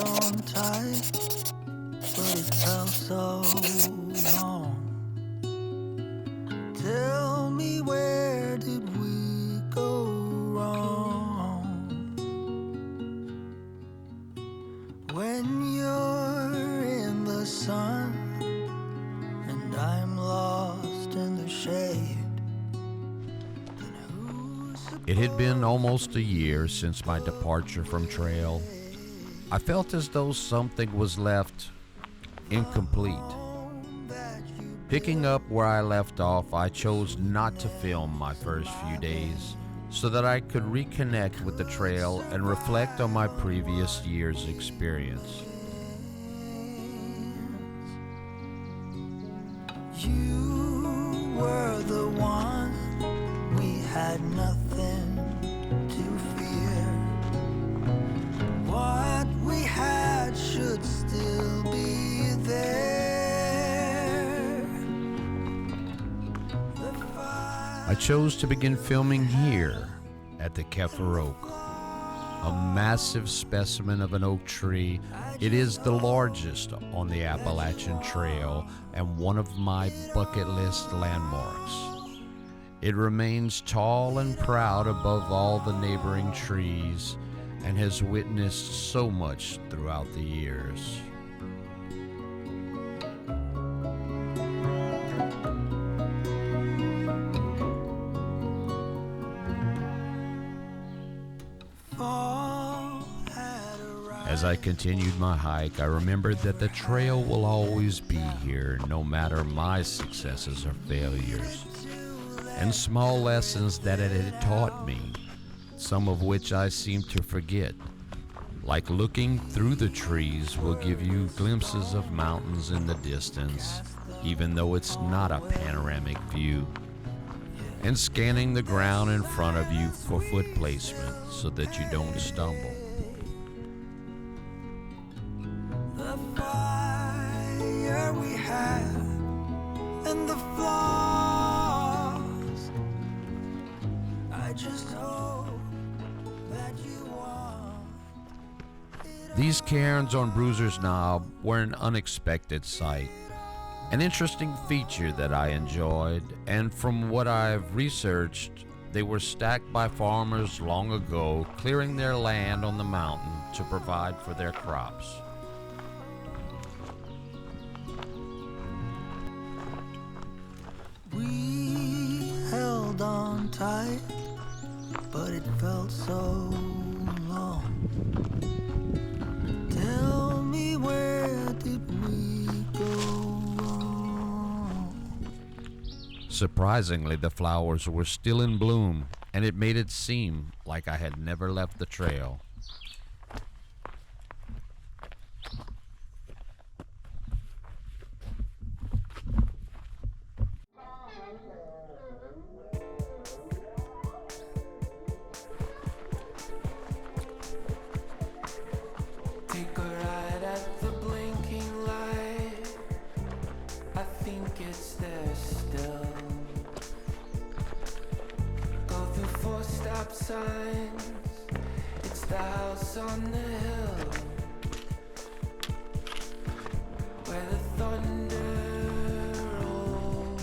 on tight, but it felt so long. Tell me, where did we go wrong? When you're in the sun and I'm lost in the shade. It had been almost a year since my departure from trail. I felt as though something was left incomplete. Picking up where I left off, I chose not to film my first few days so that I could reconnect with the trail and reflect on my previous year's experience. You were the one, we had nothing to fear. What we had should still be there. I chose to begin filming here at the Keffer Oak, a massive specimen of an oak tree. It is the largest on the Appalachian Trail and one of my bucket list landmarks. It remains tall and proud above all the neighboring trees and has witnessed so much throughout the years. As I continued my hike, I remembered that the trail will always be here, no matter my successes or failures, and small lessons that it had taught me, some of which I seem to forget. Like looking through the trees will give you glimpses of mountains in the distance, even though it's not a panoramic view, and scanning the ground in front of you for foot placement so that you don't stumble. The fire we had and the flaws, I just hope that you want. These cairns on Bruiser's Knob were an unexpected sight, an interesting feature that I enjoyed, and from what I've researched, they were stacked by farmers long ago, clearing their land on the mountain to provide for their crops. We held on tight, but it felt so long. Tell me, where did we go wrong? Surprisingly, the flowers were still in bloom, and it made it seem like I had never left the trail. Take a ride at the blinking light. I think it's there still. Go through 4 stop signs. It's the house on the hill where the thunder rolled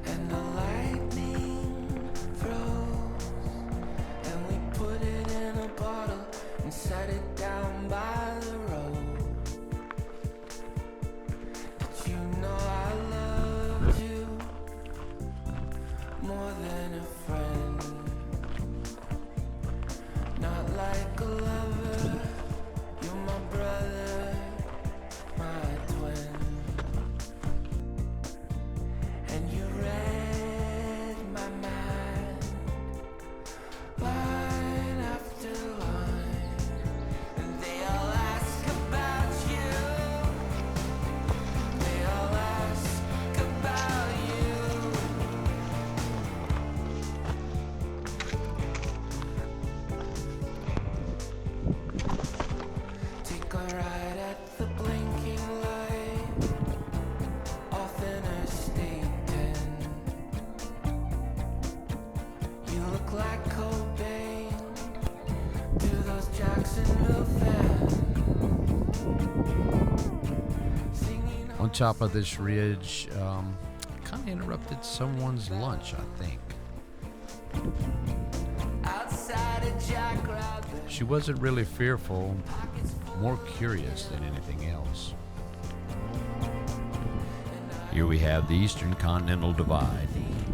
and the lightning froze. And we put it in a bottle and set it down by the road. But you know I loved you more than a friend, not like a lover. top of this ridge kind of interrupted someone's lunch, I think. She wasn't really fearful, more curious than anything else. Here we have the Eastern Continental Divide,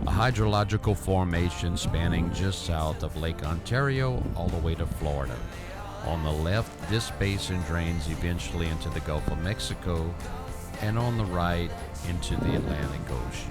a hydrological formation spanning just south of Lake Ontario all the way to Florida. On the left, this basin drains eventually into the Gulf of Mexico, and on the right, into the Atlantic Ocean.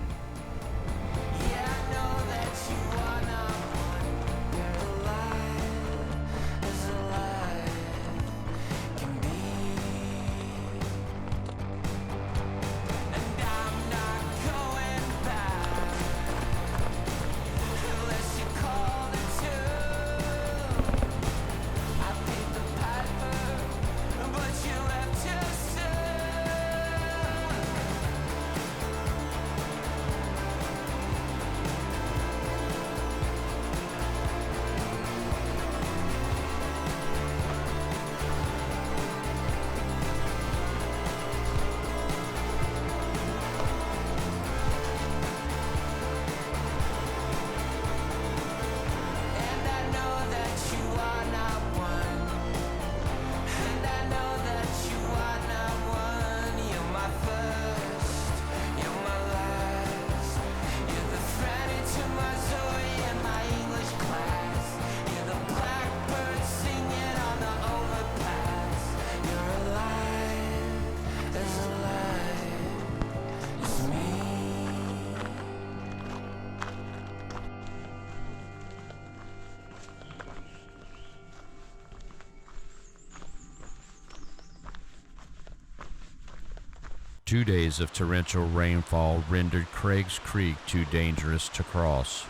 Two days of torrential rainfall rendered Craig's Creek too dangerous to cross.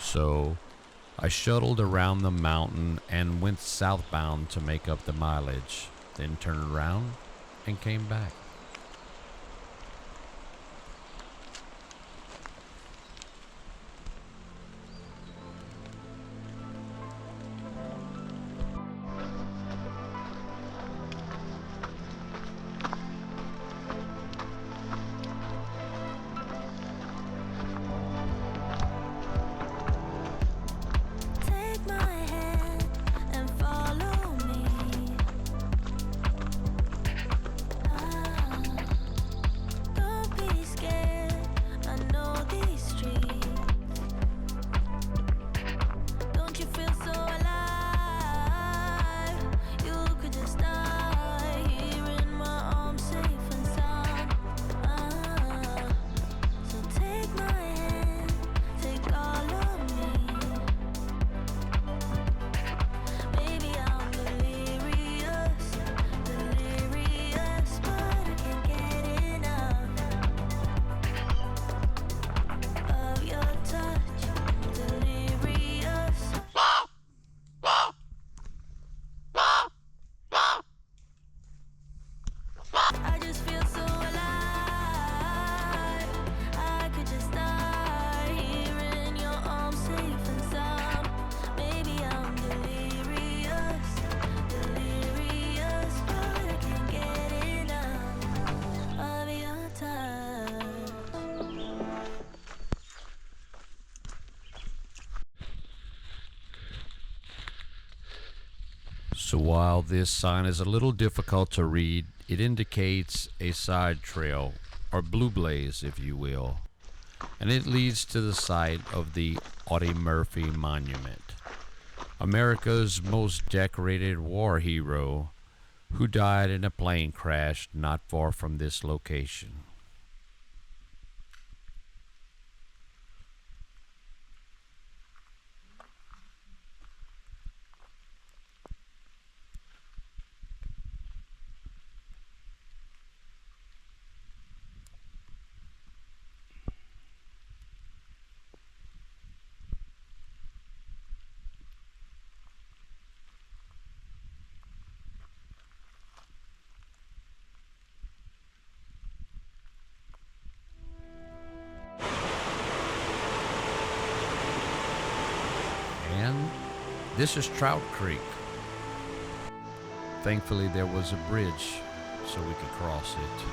So I shuttled around the mountain and went southbound to make up the mileage, then turned around and came back. So while this sign is a little difficult to read, it indicates a side trail, or blue blaze if you will, and it leads to the site of the Audie Murphy Monument, America's most decorated war hero who died in a plane crash not far from this location. And this is Trout Creek. Thankfully there was a bridge so we could cross it.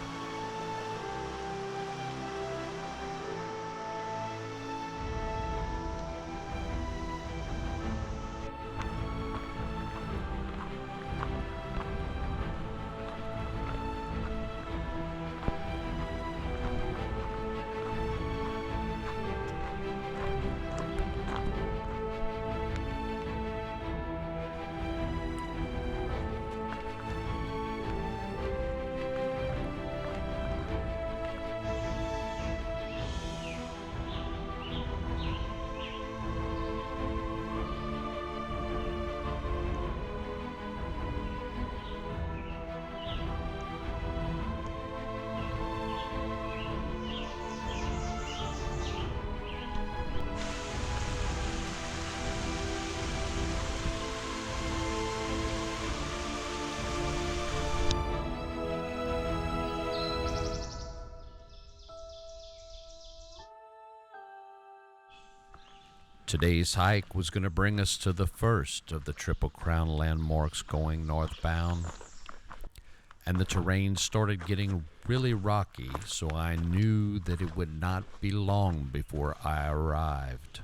Today's hike was going to bring us to the first of the Triple Crown landmarks going northbound, and the terrain started getting really rocky, so I knew that it would not be long before I arrived.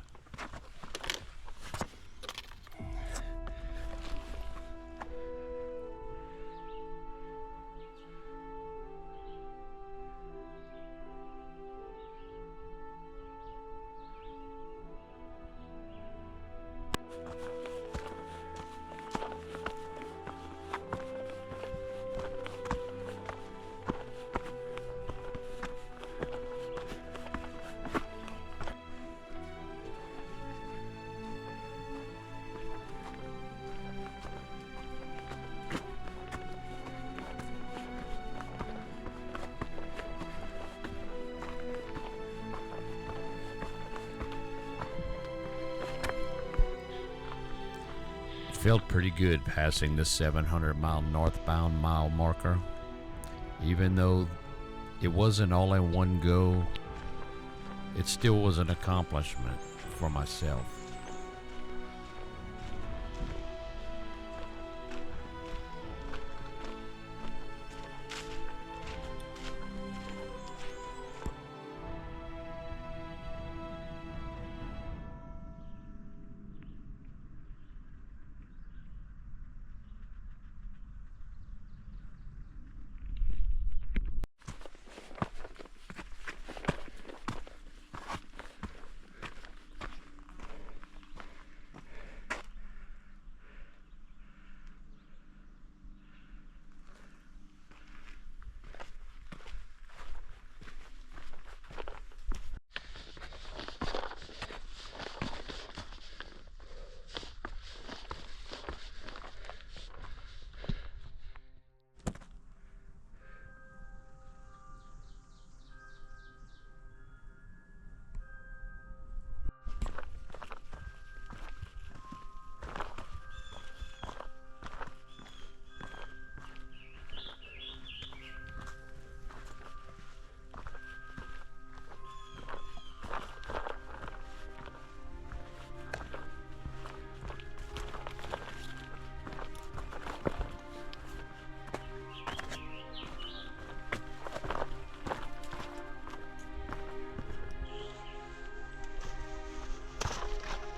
Felt pretty good passing the 700-mile northbound mile marker. Even though it wasn't all in one go, it still was an accomplishment for myself.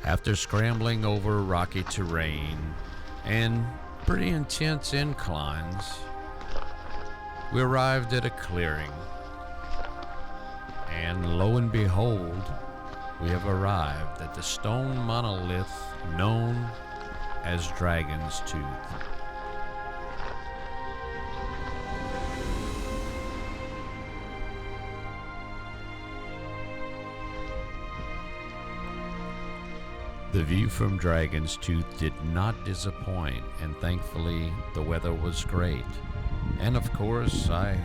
After scrambling over rocky terrain and pretty intense inclines, we arrived at a clearing. And lo and behold, we have arrived at the stone monolith known as Dragon's Tooth. The view from Dragon's Tooth did not disappoint, and thankfully the weather was great. And of course, I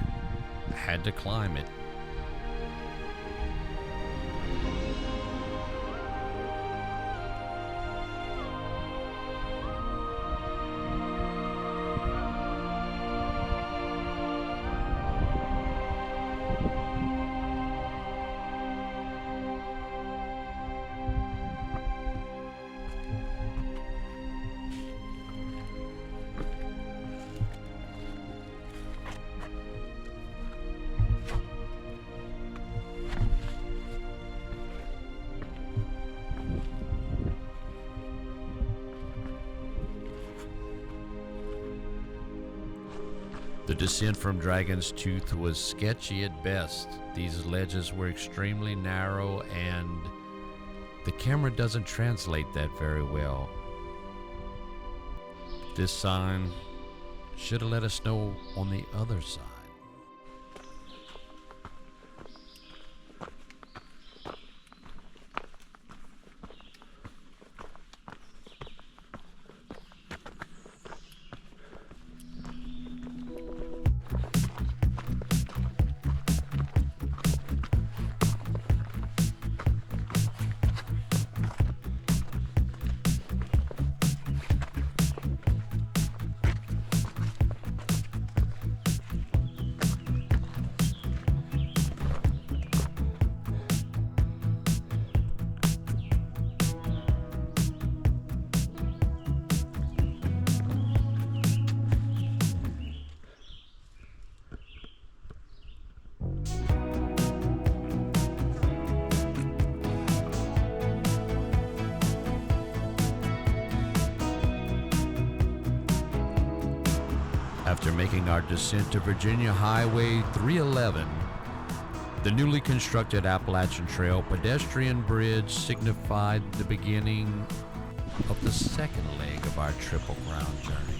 had to climb it. The descent from Dragon's Tooth was sketchy at best. These ledges were extremely narrow, and the camera doesn't translate that very well. This sign should have let us know on the other side. After making our descent to Virginia Highway 311, the newly constructed Appalachian Trail pedestrian bridge signified the beginning of the second leg of our Triple Crown journey.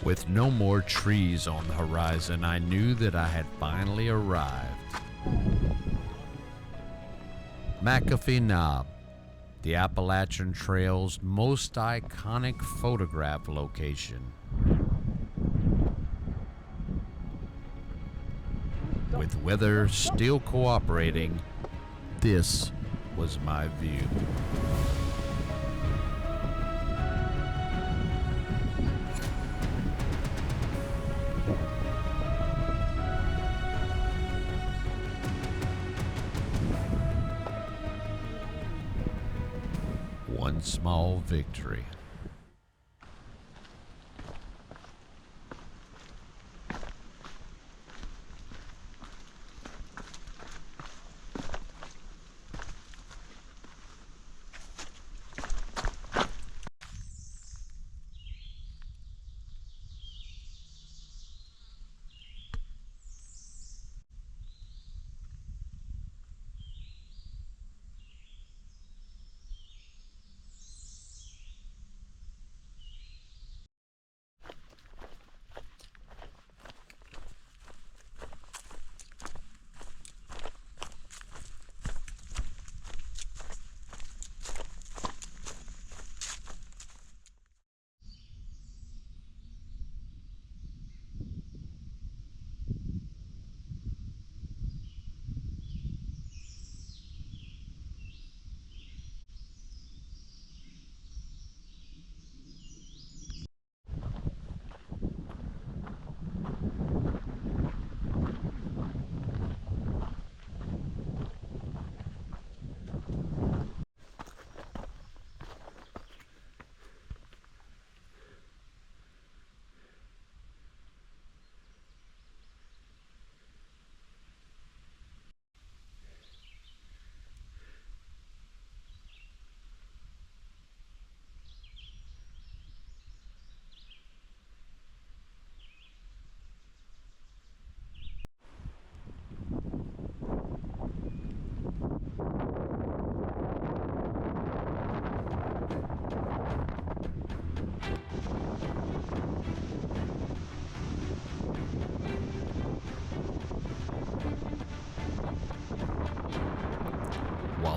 With no more trees on the horizon, I knew that I had finally arrived. McAfee Knob, the Appalachian Trail's most iconic photograph location. With weather still cooperating, this was my view. One small victory.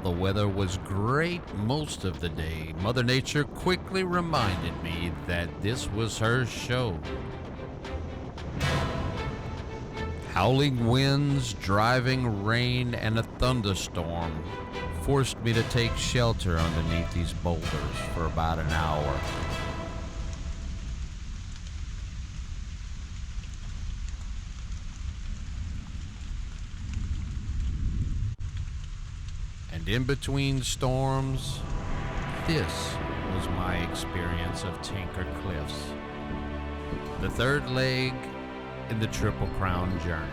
the weather was great most of the day, Mother Nature quickly reminded me that this was her show. Howling winds, driving rain, and a thunderstorm forced me to take shelter underneath these boulders for about an hour. And in between storms, this was my experience of Tinker Cliffs, the third leg in the Triple Crown journey.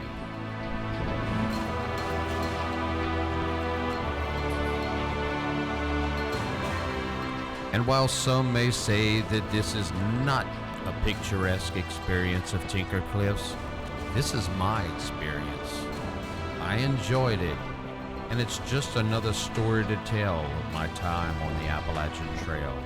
And while some may say that this is not a picturesque experience of Tinker Cliffs, this is my experience. I enjoyed it, and it's just another story to tell of my time on the Appalachian Trail.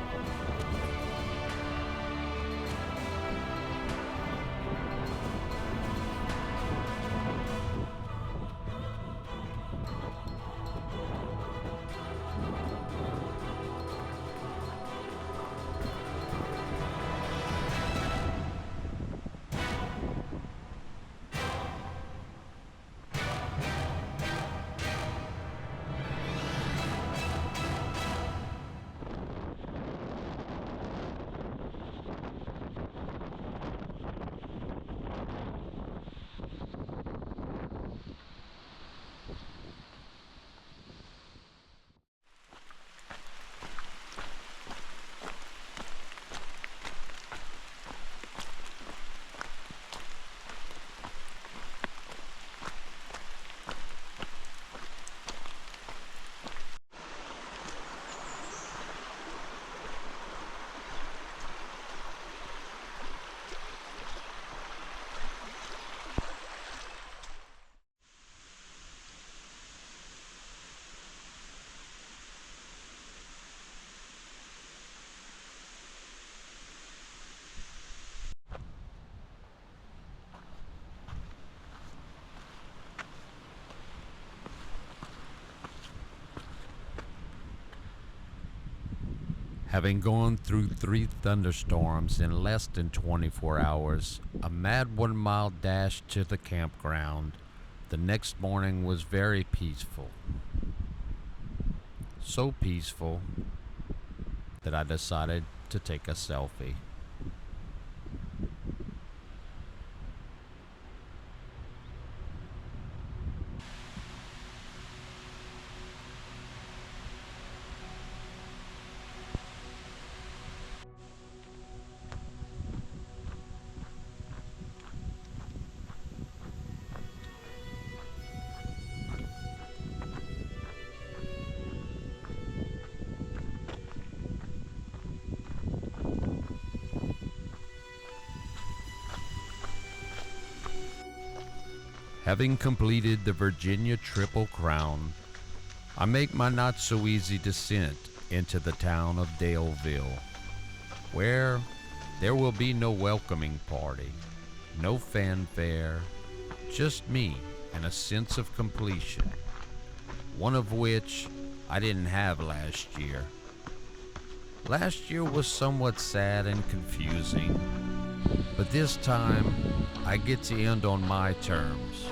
Having gone through 3 thunderstorms in less than 24 hours, a mad 1-mile dash to the campground, the next morning was very peaceful. So peaceful that I decided to take a selfie. Having completed the Virginia Triple Crown, I make my not-so-easy descent into the town of Daleville, where there will be no welcoming party, no fanfare, just me and a sense of completion, one of which I didn't have last year. Last year was somewhat sad and confusing, but this time I get to end on my terms.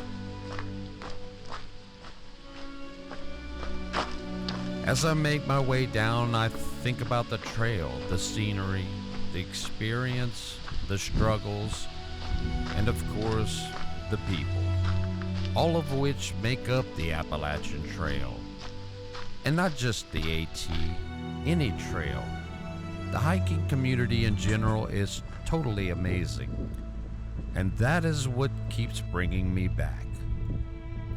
As I make my way down, I think about the trail, the scenery, the experience, the struggles, and of course, the people, all of which make up the Appalachian Trail. And not just the AT, any trail. The hiking community in general is totally amazing. And that is what keeps bringing me back.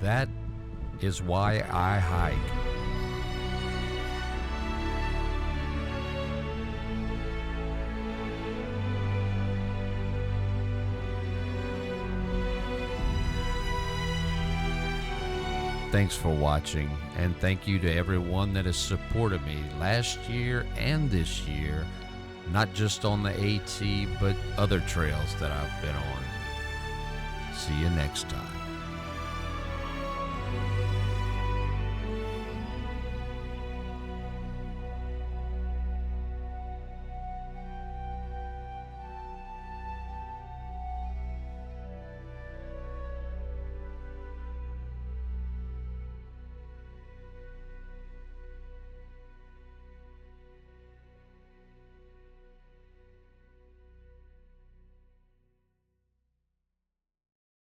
That is why I hike. Thanks for watching, and thank you to everyone that has supported me last year and this year, not just on the AT, but other trails that I've been on. See you next time.